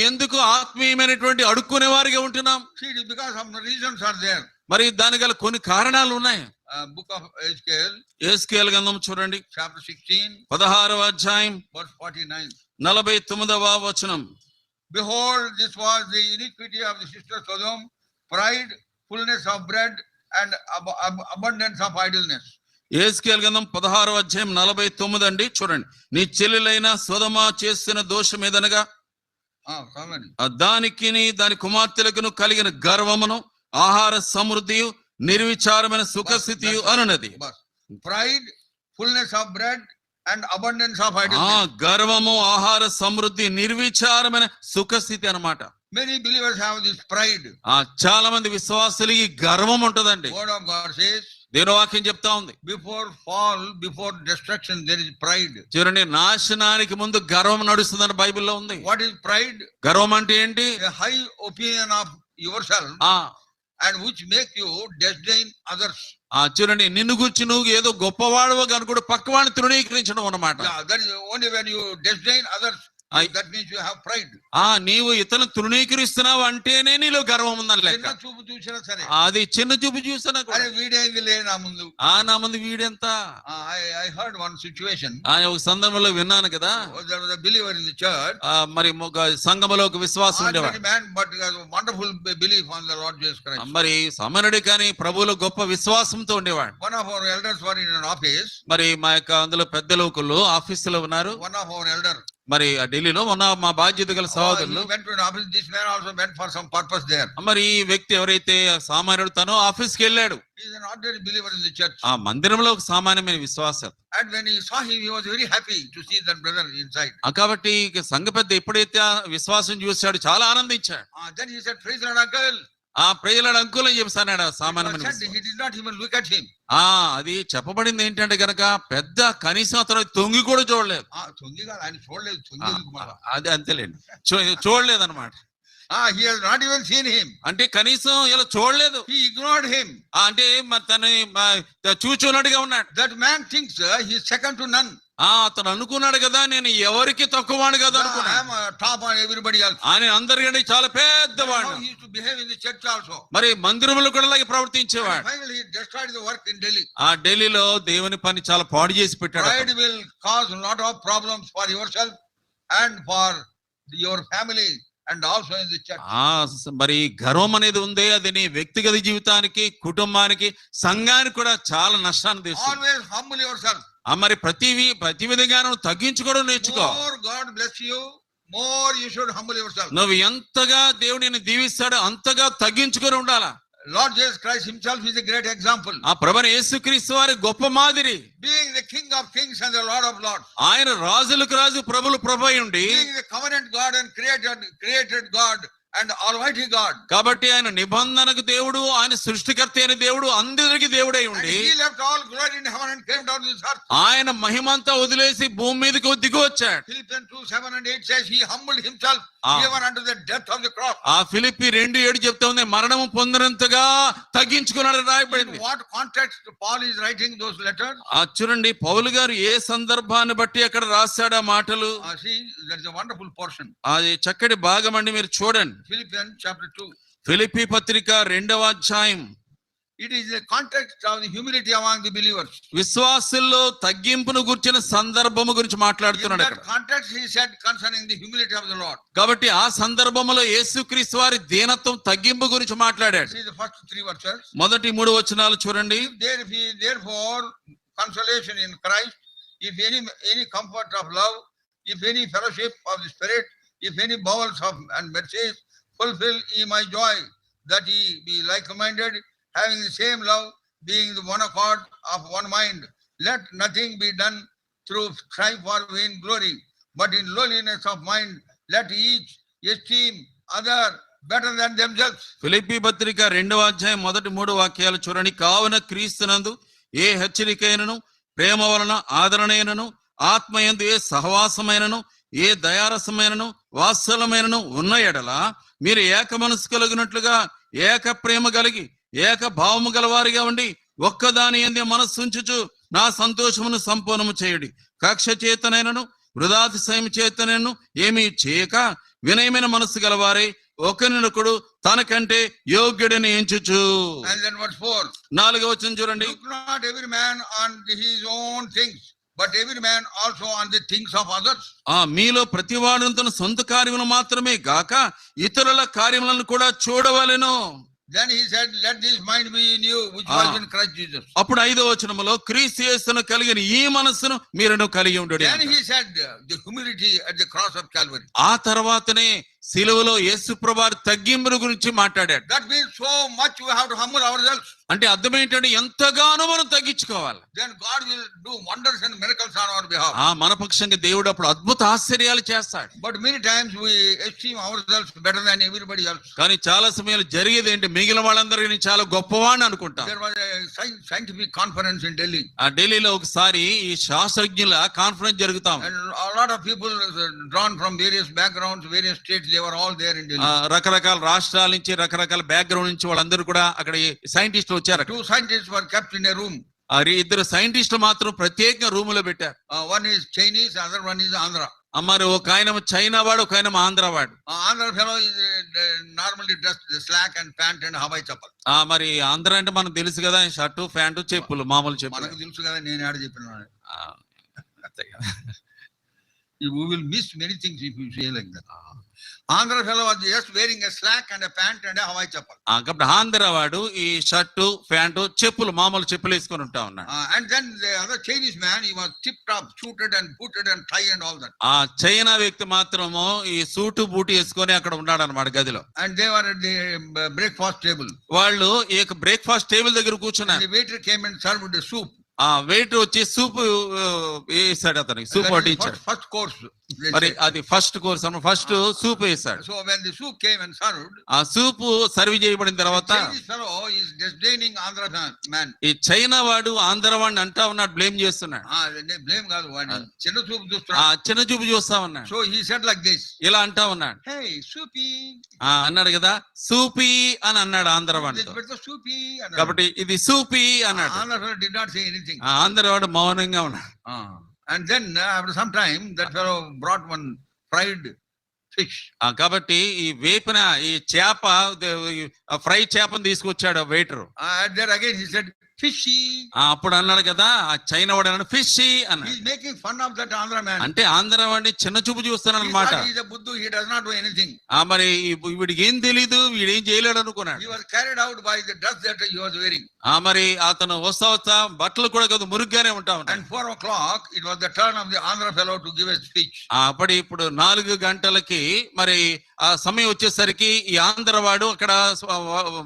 ఎందుకు ఆత్మీయమైనటువంటి అడుక్కునే వారిగా ఉంటున్నాం? See, because some reasons are there. మరి దానికి గల కొన్ని కారణాలు ఉన్నాయి. Book of Ezekiel, యెహెజ్కేలు గ్రంథం చూడండి, chapter 16, 16వ అధ్యాయం verse 49. 49వ వచనం. Behold, this was the iniquity of the sister Sodom, pride, fullness of bread, and abundance of idleness. యెహెజ్కేలు గ్రంథం 16వ అధ్యాయం 49 అండి, చూడండి. నీ చెల్లెలైన సొదొమ చేసిన దోషం ఏదనగా దానికిని దాని కుమార్తెలకును కలిగిన గర్వమును, ఆహార సమృద్ధియు, నిర్విచారమైన సుఖస్థితియు అనున్నది. Pride, fullness of bread and abundance of idols. గర్వము, ఆహార సమృద్ధి, నిర్విచారమైన సుఖస్థితి అన్నమాట. Many believers have this pride. చాలా మంది విశ్వాసులు ఈ గర్వం ఉంటదండి. Word of God says, దేవుని వాక్యం చెప్తా ఉంది, before fall, before destruction there is pride. చూడండి, నాశనానికి ముందు గర్వం నడుస్తుందని బైబిల్లో ఉంది. What is pride? గర్వం అంటే ఏంటి? A high opinion of yourself and which make you disdain others. చూడండి, నిన్ను గురించి నువ్వు ఏదో గొప్పవాడు అనుకుంటూ పక్కవాడిని తృణీకరించడం అన్నమాట. That is only when you disdain others, that means you have pride. నీవు ఇతను తృణీకరిస్తున్నావు అంటేనే నీలో గర్వం ఉందని లెక్క. చిన్న చూపు చూసినా సరే, అది చిన్న చూపు చూసినా అరే వీడేంది లే నా ముందు, నా ముందు వీడెంత. I heard one situation. ఒక సందర్భంలో విన్నాను కదా, there was a believer in the church. మరి సంఘములో ఒక విశ్వాసం ఉండేవాడు, but wonderful belief on the Lord Jesus Christ. మరి సమరుడు కానీ ప్రభువులో గొప్ప విశ్వాసంతో ఉండేవాడు. One of our elders were in an office. మరి మా యొక్క అందులో పెద్దలు ఒకళ్ళు ఆఫీసులో ఉన్నారు. One of our elder, మరి ఢిల్లీలో ఉన్న మా బాధ్యత గల సహోదరులు, this man also went for some purpose there. మరి ఈ వ్యక్తి ఎవరైతే సామాన్యుడు తను ఆఫీస్కి వెళ్ళాడు. He is an ordinary believer in the church. ఆ మందిరంలో ఒక సామాన్యమైన విశ్వాసం. And when he saw him, he was very happy to see that brother inside. కాబట్టి సంఘ పెద్ద ఎప్పుడైతే విశ్వాసం చూశాడు చాలా ఆనందించాడు. Then he said, praise the Lord, uncle. ప్రియులాడు అంకుల్ అని చెప్పాడు సామాన్యమైన. He did not even look at him. అది చెప్పబడింది ఏంటంటే గనక పెద్ద కనీసం అతను తొంగి కూడా చూడలేదు. తొంగి కాదు, ఆయన చూడలేదు. అది అంతేలేండి, చూడలేదు అనమాట. He has not even seen him. అంటే కనీసం ఇలా చూడలేదు. He ignored him. అంటే తను చూచున్నట్టుగా ఉన్నాడు. That man thinks he is second to none. అతను అనుకున్నాడు కదా, నేను ఎవరికి తక్కువవాడు కదా అనుకున్నాడు. I am top on everybody else. ఆయన అందరికంటే చాలా పెద్దవాడు. He used to behave in the church also. మరి మందిరంలో కూడా అలాగే ప్రవర్తించేవాడు. Finally he destroyed the work in Delhi. ఢిల్లీలో దేవుని పని చాలా పాడు చేసి పెట్టాడు. Pride will cause a lot of problems for yourself and for your family and also in the church. మరి గర్వం అనేది ఉంది, అది నీ వ్యక్తిగత జీవితానికి, కుటుంబానికి, సంఘానికి కూడా చాలా నష్టాన్ని తెస్తుంది. Always humble yourself. మరి ప్రతి విధంగా నువ్వు తగ్గించుకోవడం నేర్చుకో. More God bless you, more you should humble yourself. నువ్వు ఎంతగా దేవుడు నిన్ను దీవిస్తాడో అంతగా తగ్గించుకొని ఉండాలా. Lord Jesus Christ himself is a great example. ప్రభువైన యేసుక్రీస్తు వారి గొప్ప మాదిరి. Being the King of Kings and the Lord of Lords. ఆయన రాజులకు రాజు, ప్రభులు ప్రభు అయి ఉండి, being the covenant God and created God and almighty God. కాబట్టి ఆయన నిబంధనకు దేవుడు, ఆయన సృష్టికర్త అయిన దేవుడు, అందరికి దేవుడై ఉండి, he left all glory in heaven and came down to this earth. ఆయన మహిమంతా వదిలేసి భూమి మీదకి దిగి వచ్చాడు. Philippians 2:7 and 8 says he humbled himself even unto the death of the cross. Philippi 2:7 చెప్తా ఉంది, మరణము పొందినంతగా తగ్గించుకున్నాడని రాయబడింది. In what context Paul is writing those letters? చూడండి, పౌలు గారు ఏ సందర్భాన్ని బట్టి అక్కడ రాశాడు ఆ మాటలు. See, that is a wonderful portion. అది చక్కటి భాగం అండి, మీరు చూడండి. Philippians chapter 2. ఫిలిప్పీ పత్రిక 2వ అధ్యాయం. It is the context of the humility among the believers. విశ్వాసుల్లో తగ్గింపును గురించిన సందర్భము గురించి మాట్లాడుతున్నాడు అక్కడ. In that context he said concerning the humility of the Lord. కాబట్టి ఆ సందర్భంలో యేసుక్రీస్తు వారి దీనత్వం, తగ్గింపు గురించి మాట్లాడాడు. See the first 3 verses. మొదటి 3 వచనాలు చూడండి. Therefore consolation in Christ, if any comfort of love, if any fellowship of the Spirit, if any bowels of and mercies, fulfill ye my joy, that ye be like-minded, having the same love, being the one accord of one mind. Let nothing be done through strife or vain glory, but in lowliness of mind, let each esteem other better than themselves. Philippi పత్రిక 2వ అధ్యాయం మొదటి 3 వాక్యాలు చూడండి. కావున క్రీస్తునందు ఏ హెచ్చరికైనను, ప్రేమ వలన ఆదరణైనను, ఆత్మయందు ఏ సహవాసమైనను, ఏ దయారసమైనను, వాత్సల్యమైనను ఉన్న ఎడల మీరు ఏక మనసు కలిగినట్లుగా ఏక ప్రేమ కలిగి ఏక భావము గలవారిగా ఉండి ఒక్కదాని యందే మనస్సు ఉంచుచు నా సంతోషమును సంపూర్ణము చేయుడి. కక్ష చేతనైనను వృధాతిశయం చేతనను ఏమీ చేయక వినయమైన మనస్సు గలవారే ఒకరినొకడు తనకంటే యోగ్యుడని ఎంచుచు. And then verse 4. 4వ వచనం చూడండి. Look not every man on his own things, but every man also on the things of others. మీలో ప్రతివాడు తన సొంత కార్యములు మాత్రమే గాక ఇతరుల కార్యములను కూడా చూడవలెను. Then he said, let this mind be in you, which was in Christ Jesus. అప్పుడు 5వ వచనములో క్రీస్తు యేసును కలిగిన ఈ మనస్సును మీరును కలిగి ఉండుడి. Then he said the humility at the cross of Calvary. ఆ తర్వాతనే సిలువలో యేసు ప్రభువారి తగ్గింపుల గురించి మాట్లాడాడు. That means so much we have to humble ourselves. అంటే అర్థం ఏంటంటే ఎంతగానో మనం తగ్గించుకోవాలి. Then God will do wonders and miracles on our behalf. మన పక్షంగా దేవుడు అప్పుడు అద్భుత ఆశ్చర్యాలు చేస్తాడు. But many times we esteem ourselves better than everybody else. కానీ చాలా సమయాలు జరిగేది ఏంటి, మిగిలిన వాళ్ళందరినీ చాలా గొప్పవాడిని అనుకుంటాం. There was a scientific conference in Delhi. ఢిల్లీలో ఒకసారి ఈ శాస్త్రజ్ఞుల conference జరుగుతాం. And a lot of people drawn from various backgrounds, various states, they were all there in Delhi. రకరకాల రాష్ట్రాల నుంచి రకరకాల బ్యాక్గ్రౌండ్ నుంచి వాళ్ళందరూ కూడా అక్కడ సైంటిస్టులు వచ్చారు. 2 scientists were kept in a room. 2 సైంటిస్టులు మాత్రం ప్రత్యేకంగా రూములో పెట్టారు. One is Chinese, other one is Andhra. మరి ఒక ఆయన చైనా వాడు, ఒక ఆయన ఆంధ్ర వాడు. Andhra fellow is normally dressed slack and pant and Hawaii chappal. మరి ఆంధ్ర అంటే మనకు తెలుసు కదా, షర్టు ప్యాంటు చెప్పులు, మామూలు చెప్పులు. మనకు తెలుసు కదా, నేను ఆడ చెప్పిన. We will miss many things if you say like that. Andhra fellow was just wearing a slack and a pant and a Hawaii chappal. కాబట్టి ఆంధ్ర వాడు ఈ షర్టు ప్యాంటు చెప్పులు, మామూలు చెప్పులు వేసుకొని ఉంటా ఉన్నాడు. And then the other Chinese man, he was tip top suited and booted and tie and all that. China వ్యక్తి మాత్రము ఈ సూటు బూటు వేసుకొని అక్కడ ఉన్నాడు అన్నమాట గదిలో. And they were at the breakfast table. వాళ్ళు ఈ బ్రేక్ఫాస్ట్ టేబుల్ దగ్గర కూర్చున్నారు. The waiter came and served the soup. Waiter వచ్చి సూప్ వేసాడు, అతనికి సూప్ వడ్డించాడు. First course. మరి అది ఫస్ట్ కోర్స్ అన్న, ఫస్ట్ సూప్ వేసాడు. So when the soup came and served, ఆ సూప్ సర్వ్ చేయబడిన తర్వాత Chinese fellow is disdaining Andhra man. ఈ చైనా వాడు ఆంధ్ర వాడిని అంటా ఉన్నాడు, బ్లేమ్ చేస్తున్నాడు. Blame కాదు, వాడిని చిన్న చూపు చూస్తున్నాడు, చిన్న చూపు చూస్తా ఉన్నాడు. So he said like this, ఇలా అంటా ఉన్నాడు. hey soupy, అన్నాడు కదా, సూపీ అని అన్నాడు ఆంధ్ర వాడు. కాబట్టి ఇది సూపీ అన్నాడు. Andhra fellow did not say anything. Andhra వాడు మౌనంగా ఉన్నాడు. And then after some time that fellow brought one fried fish. కాబట్టి ఈ వేపిన ఈ చేప, ఫ్రై చేపను తీసుకొచ్చాడు waiter. And there again he said fishy. అప్పుడు అన్నాడు కదా, ఆ చైనా వాడు అన్నాడు ఫిషీ అన్నాడు. He is making fun of that Andhra man. అంటే ఆంధ్ర వాడిని చిన్న చూపు చూస్తున్నాడు అన్నమాట. He is a buddhu, he does not do anything. మరి వీడికి ఏం తెలీదు, వీడేం చేయలేడు అనుకున్నాడు. He was carried out by the dress that he was wearing. మరి అతను వస్తా బట్టలు కూడా కదా మురుగ్గానే ఉంటా ఉంటాయి. And 4 o'clock it was the turn of the Andhra fellow to give a speech. అప్పుడు ఇప్పుడు 4 గంటలకి మరి ఆ సమయం వచ్చేసరికి ఈ ఆంధ్ర వాడు అక్కడ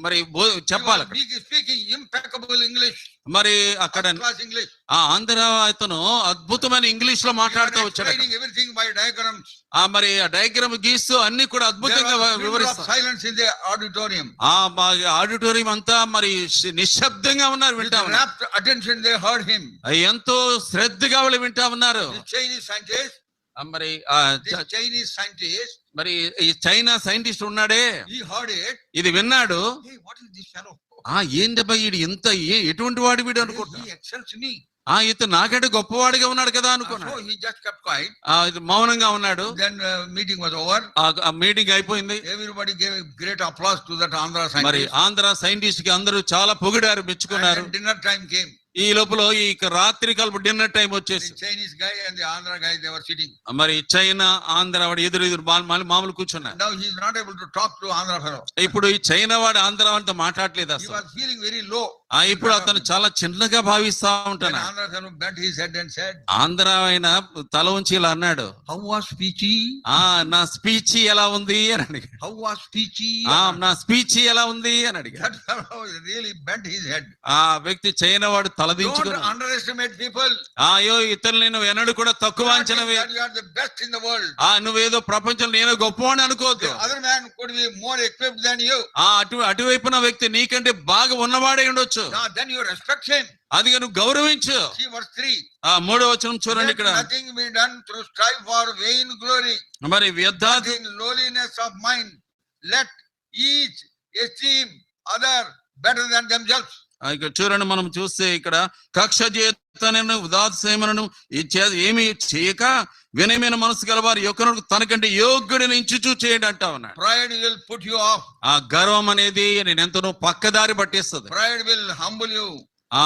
మరి చెప్పాలి. Speaking impeccable English. మరి అక్కడ ఆంధ్ర అతను అద్భుతమైన ఇంగ్లీష్ లో మాట్లాడుతూ వచ్చాడు. Everything by diagrams. మరి ఆ డయాగ్రామ్ గీస్తూ అన్ని కూడా అద్భుతంగా వివరిస్తారు. Silence in the auditorium. Auditorium అంతా మరి నిశ్శబ్దంగా ఉన్నారు, వింటా ఉన్నారు. Attention, they heard him. ఎంతో శ్రద్ధగా వాళ్ళు వింటా ఉన్నారు. Chinese scientist. మరి Chinese scientist. మరి ఈ చైనా సైంటిస్ట్ ఉన్నాడే, he heard it. ఇది విన్నాడు. Hey, what is this fellow? ఏంటబ్బా వీడు ఇంత ఎటువంటి వాడు వీడు అనుకుంటా. He excels me. ఇతను నాకంటే గొప్పవాడిగా ఉన్నాడు కదా అనుకున్నాడు. So he just kept quiet. మౌనంగా ఉన్నాడు. Then meeting was over. Meeting అయిపోయింది. Everybody gave great applause to that Andhra scientist. మరి ఆంధ్ర సైంటిస్ట్ కి అందరూ చాలా పొగిడారు, మెచ్చుకున్నారు. Dinner time came. ఈ లోపల ఈ రాత్రి కల్ప డిన్నర్ టైం వచ్చేసి Chinese guy and the Andhra guy, they were sitting. మరి చైనా ఆంధ్ర వాడు ఎదురు మామూలు కూర్చున్నారు. Now he is not able to talk to Andhra fellow. ఇప్పుడు ఈ చైనా వాడు ఆంధ్ర వాడితో మాట్లాడలేదు అసలు. He was feeling very low. ఇప్పుడు అతను చాలా చిన్నగా భావిస్తా ఉంటాను. Andhra fellow bent his head and said, Andhra ఆయన తల ఉంచి ఇలా అన్నాడు, how was speechy? నా స్పీచ్ ఎలా ఉంది అని అడిగాడు. How was speechy? నా స్పీచ్ ఎలా ఉంది అని అడిగాడు. That fellow really bent his head. ఆ వ్యక్తి చైనా వాడు తలదించుకున్నాడు. Don't underestimate people. అయ్యో ఇతరులు నేను ఎన్నడూ కూడా తక్కువ అంచనా వేయ. You are the best in the world. నువ్వేదో ప్రపంచంలో నేను గొప్పవాడిని అనుకోవద్దు. The other man could be more equipped than you. అటువైపున వ్యక్తి నీకంటే బాగా ఉన్నవాడే ఉండొచ్చు. Then you respect him. అది నువ్వు గౌరవించు. See verse 3. 3వ వచనం చూడండి ఇక్కడ. Nothing be done through strife for vain glory. మరి వ్యర్థాది in lowliness of mind let each esteem other better than themselves. ఇక్కడ చూడండి, మనం చూస్తే ఇక్కడ కక్ష తనను ఉదాసీనను ఏమి చేయక వినయమైన మనసు గలవారు యొక్కను తనకంటే యోగ్యుడిని ఎంచుచూ చేయండి అంటా ఉన్నాడు. Pride will put you off. ఆ గర్వం అనేది నేను ఎంతనో పక్కదారి పట్టేస్తుంది. Pride will humble you. ఆ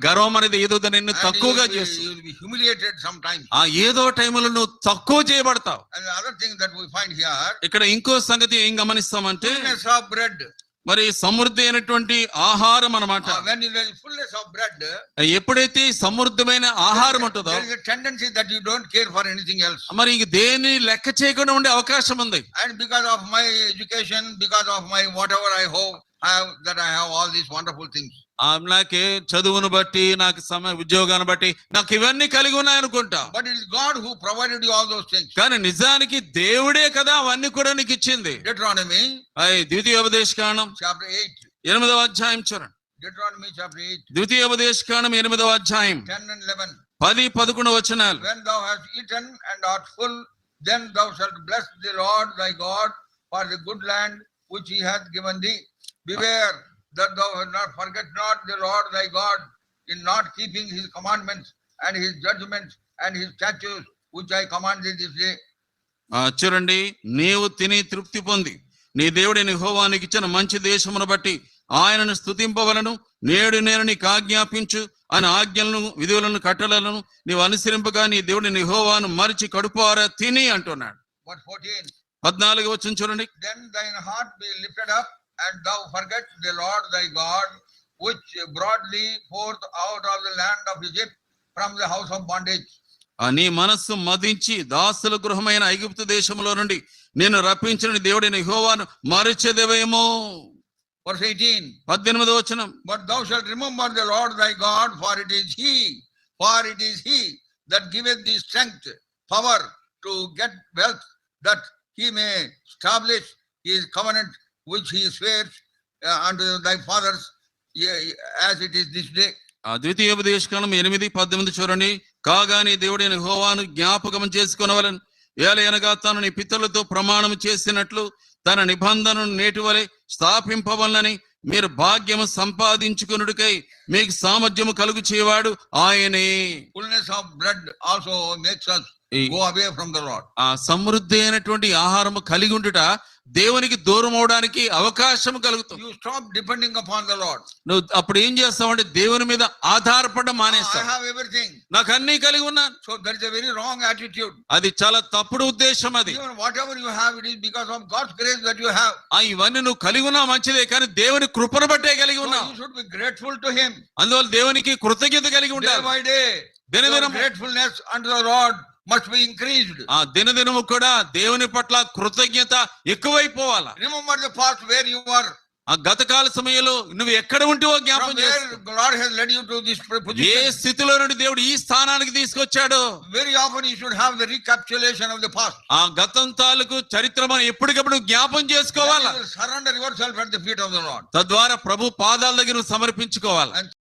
గర్వం అనేది ఏదో నిన్ను And తక్కువగా you చేస్తుంది. will be humiliated sometimes. ఆ ఏదో టైంలో నువ్వు తక్కువ చేయబడతావు. And the other thing that we find here, ఇక్కడ ఇంకో సంగతి ఏం గమనిస్తామంటే fullness of bread. మరి సమృద్ధి అయినటువంటి ఆహారం అన్నమాట. When there is fullness of bread, ఎప్పుడైతే సమృద్ధమైన ఆహారం ఉంటుందో there is a tendency that you don't care for anything else. మరి ఇంక దేన్ని లెక్క చేయకుండా ఉండే అవకాశం ఉంది. And because of my education, because of my whatever I hope, that I have all these wonderful things. నాకే చదువును బట్టి నాకు ఉద్యోగాన్ని బట్టి నాకు ఇవన్నీ కలిగి ఉన్నాయనుకుంటా. But it is God who provided you all those things. కానీ నిజానికి దేవుడే కదా అవన్నీ కూడా నీకు ఇచ్చింది. Deuteronomy ద్వితీయోపదేశకాండం chapter 8. 8వ అధ్యాయం చూడండి. Deuteronomy chapter 8. ద్వితీయోపదేశకాండం 8వ అధ్యాయం 10 and 11. 10-11 వచనాలు. When thou hast eaten and art full, then thou shalt bless the Lord thy God for the good land which he hath given thee. Beware that thou not forget not the Lord thy God in not keeping his commandments and his judgments and his statutes which I command thee this day. చూడండి, నీవు తిని తృప్తి పొంది నీ దేవుడిని యెహోవా నీకు ఇచ్చిన మంచి దేశమును బట్టి ఆయనను స్తుతింపవలను. నేడు నేను నీకు ఆజ్ఞాపించు అని ఆజ్ఞలను విధులను కట్టడలను నీవు అనుసరింపగా నీ దేవుడిని యెహోవాను మరిచి కడుపారా తిని అంటున్నాడు. 14వ వచనం చూడండి. Then thine heart be lifted up, and thou forget the Lord thy God, which brought thee forth out of the land of Egypt from the house of bondage. నీ మనస్సు మదించి దాసుల గృహమైన ఐగుప్తు దేశంలో నుండి నేను రప్పించిన దేవుడైన యెహోవాను మరచెదవేమో. Verse 18. 18వ వచనం. But thou shalt remember the Lord thy God, for it is he that giveth thee strength, power to get wealth, that he may establish his covenant which he swears unto thy fathers, as it is this day. ద్వితీయోపదేశకాండం 8:18 చూడండి. కాగా నీ దేవుడైన యెహోవాను జ్ఞాపకం చేసుకొనవలెను. ఏలయనగా తాను నీ పితరులతో ప్రమాణం చేసినట్లు తన నిబంధనను నేటి వలె స్థాపింపవలనని మీరు భాగ్యము సంపాదించుకొనుటకై మీకు సామర్థ్యము కలుగు చేయవాడు ఆయనే. Fullness of bread also makes us go away from the Lord. ఆ సమృద్ధి అయినటువంటి ఆహారము కలిగి ఉండుట దేవునికి దూరం అవడానికి అవకాశం కలుగుతుంది. You stop depending upon the Lord. నువ్వు అప్పుడు ఏం చేస్తావంటే దేవుని మీద ఆధారపడడం I మానేస్తావు. have everything. నాకు అన్ని కలిగి ఉన్నాను. So that is a very wrong attitude. అది చాలా తప్పుడు ఉద్దేశం. అది Even whatever you have, it is because of God's grace that you have. ఇవన్నీ నువ్వు కలిగి ఉన్నా మంచిదే, కానీ దేవుని కృపను బట్టే కలిగి So ఉన్నావు. you should be grateful to him. అందువల్ల దేవునికి కృతజ్ఞత కలిగి Day ఉండాలి. by day, your దినదినము gratefulness unto the Lord must be increased. దినదినము కూడా దేవుని పట్ల కృతజ్ఞత ఎక్కువైపోవాలా. Remember the past where you were. ఆ గతకాల సమయంలో నువ్వు ఎక్కడ ఉంటేవో జ్ఞాపకం From where చేసుకో. God has led you to this A position. స్థితిలో నుండి దేవుడు ఈ స్థానానికి తీసుకొచ్చాడో Very often you should have the recapitulation of the past. ఆ గతం తాలూకు చరిత్ర మనం ఎప్పటికప్పుడు జ్ఞాపం చేసుకోవాలా. Then you will surrender yourself at the feet of the Lord. తద్వారా ప్రభు పాదాల దగ్గర నువ్వు సమర్పించుకోవాలి. And